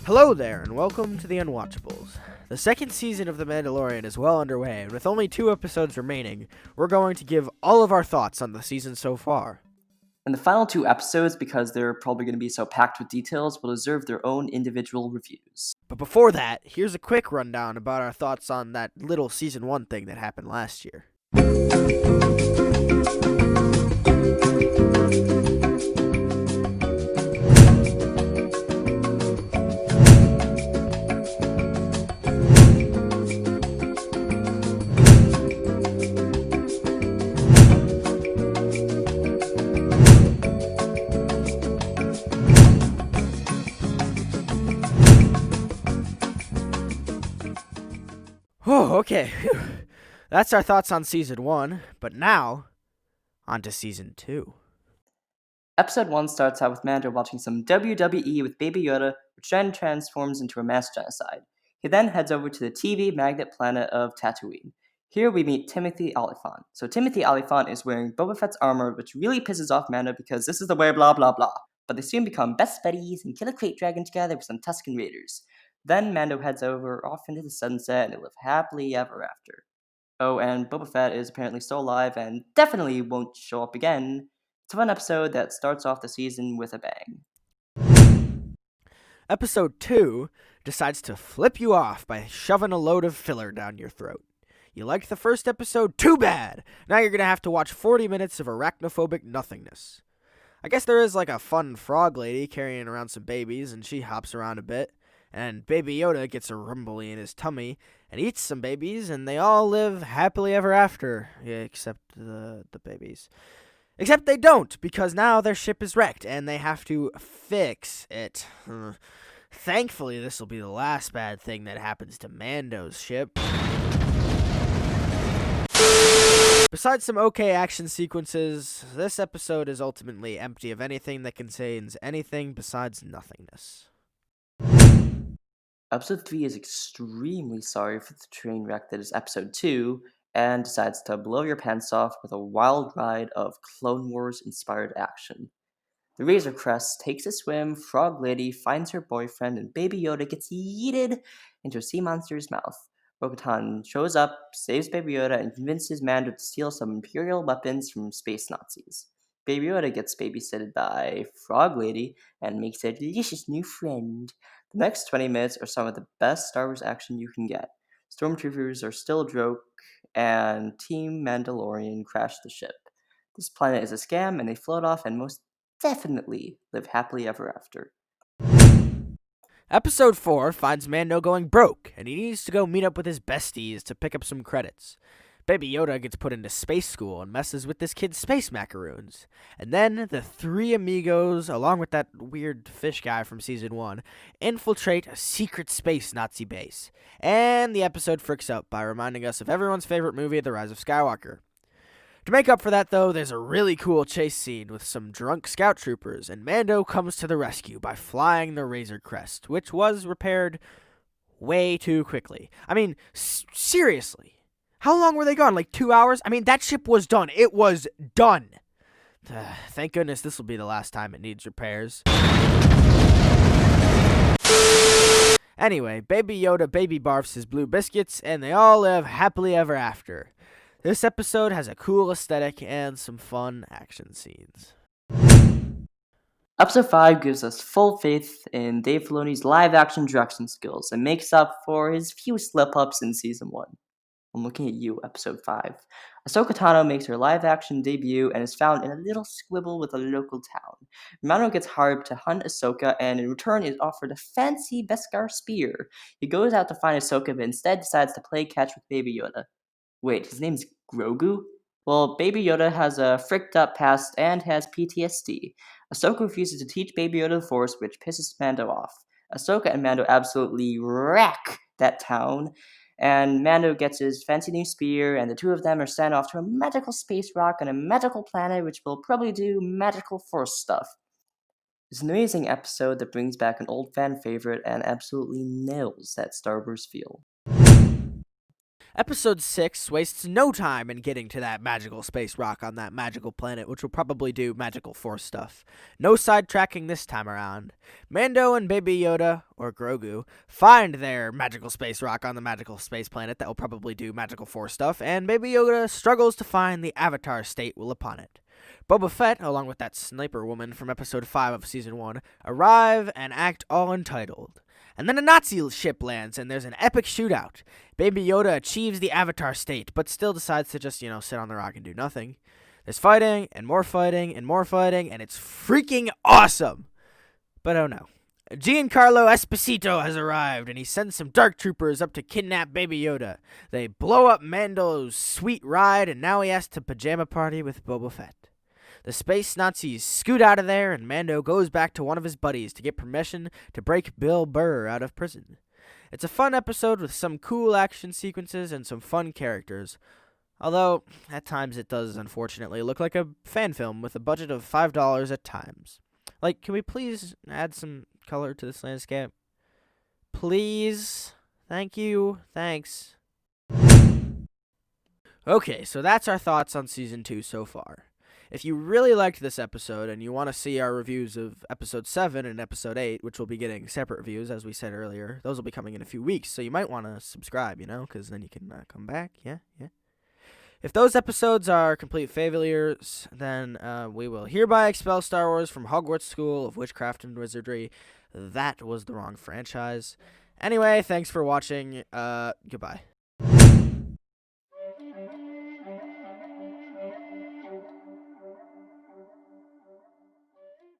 Hello there, and welcome to the Unwatchables. The second season of The Mandalorian is well underway, and with only 2 episodes remaining, we're going to give all of our thoughts on the season so far. And the final 2 episodes, because they're probably going to be so packed with details, will deserve their own individual reviews. But before that, here's a quick rundown about our thoughts on that little Season 1 thing that happened last year. Oh, okay. That's our thoughts on Season 1, but now, on to Season 2. Episode 1 starts out with Mando watching some WWE with Baby Yoda, which then transforms into a mass genocide. He then heads over to the TV magnet planet of Tatooine. Here we meet Timothy Olyphant. So Timothy Olyphant is wearing Boba Fett's armor, which really pisses off Mando because this is the way blah blah blah. But they soon become best buddies and kill a crate dragon together with some Tusken Raiders. Then Mando heads off into the sunset and they live happily ever after. Oh, and Boba Fett is apparently still alive and definitely won't show up again. It's a fun episode that starts off the season with a bang. Episode 2 decides to flip you off by shoving a load of filler down your throat. You liked the first episode? Too bad! Now you're gonna have to watch 40 minutes of arachnophobic nothingness. I guess there is like a fun frog lady carrying around some babies, and she hops around a bit. And Baby Yoda gets a rumbly in his tummy and eats some babies, and they all live happily ever after. Yeah, except the babies. Except they don't, because now their ship is wrecked, and they have to fix it. Thankfully, this will be the last bad thing that happens to Mando's ship. Besides some okay action sequences, this episode is ultimately empty of anything that contains anything besides nothingness. Episode 3 is extremely sorry for the train wreck that is Episode 2, and decides to blow your pants off with a wild ride of Clone Wars-inspired action. The Razor Crest takes a swim, Frog Lady finds her boyfriend, and Baby Yoda gets yeeted into a sea monster's mouth. Bo-Katan shows up, saves Baby Yoda, and convinces Mando to steal some Imperial weapons from space Nazis. Baby Yoda gets babysitted by Frog Lady and makes a delicious new friend. The next 20 minutes are some of the best Star Wars action you can get. Stormtroopers are still a joke, and Team Mandalorian crash the ship. This planet is a scam, and they float off and most definitely live happily ever after. Episode 4 finds Mando going broke, and he needs to go meet up with his besties to pick up some credits. Baby Yoda gets put into space school and messes with this kid's space macaroons. And then the 3 amigos, along with that weird fish guy from Season 1, infiltrate a secret space Nazi base. And the episode freaks out by reminding us of everyone's favorite movie, The Rise of Skywalker. To make up for that, though, there's a really cool chase scene with some drunk scout troopers, and Mando comes to the rescue by flying the Razor Crest, which was repaired way too quickly. I mean, seriously. How long were they gone? Like 2 hours? I mean, that ship was done. It was done. Thank goodness this will be the last time it needs repairs. Anyway, Baby Yoda baby barfs his blue biscuits, and they all live happily ever after. This episode has a cool aesthetic and some fun action scenes. Episode 5 gives us full faith in Dave Filoni's live-action direction skills and makes up for his few slip-ups in Season 1. I'm looking at you, Episode 5. Ahsoka Tano makes her live-action debut and is found in a little squibble with a local town. Mano gets hired to hunt Ahsoka and in return is offered a fancy Beskar spear. He goes out to find Ahsoka but instead decides to play catch with Baby Yoda. Wait, his name's Grogu? Well, Baby Yoda has a fricked up past and has PTSD. Ahsoka refuses to teach Baby Yoda the Force, which pisses Mando off. Ahsoka and Mando absolutely wreck that town, and Mando gets his fancy new spear, and the two of them are sent off to a magical space rock on a magical planet which will probably do magical Force stuff. It's an amazing episode that brings back an old fan favorite and absolutely nails that Starburst feel. Episode 6 wastes no time in getting to that magical space rock on that magical planet, which will probably do magical force stuff. No sidetracking this time around. Mando and Baby Yoda, or Grogu, find their magical space rock on the magical space planet that will probably do magical force stuff, and Baby Yoda struggles to find the Avatar state will upon it. Boba Fett, along with that sniper woman from episode 5 of season 1, arrive and act all entitled. And then a Nazi ship lands, and there's an epic shootout. Baby Yoda achieves the Avatar state, but still decides to just, sit on the rock and do nothing. There's fighting, and more fighting, and more fighting, and it's freaking awesome! But oh no. Giancarlo Esposito has arrived, and he sends some dark troopers up to kidnap Baby Yoda. They blow up Mando's sweet ride, and now he has to pajama party with Boba Fett. The space Nazis scoot out of there, and Mando goes back to one of his buddies to get permission to break Bill Burr out of prison. It's a fun episode with some cool action sequences and some fun characters. Although, at times it does, unfortunately, look like a fan film with a budget of $5 at times. Like, can we please add some color to this landscape? Please? Thank you. Thanks. Okay, so that's our thoughts on Season 2 so far. If you really liked this episode and you want to see our reviews of Episode 7 and Episode 8, which will be getting separate reviews, as we said earlier, those will be coming in a few weeks, so you might want to subscribe, because then you can come back, yeah. If those episodes are complete failures, then we will hereby expel Star Wars from Hogwarts School of Witchcraft and Wizardry. That was the wrong franchise. Anyway, thanks for watching. Goodbye.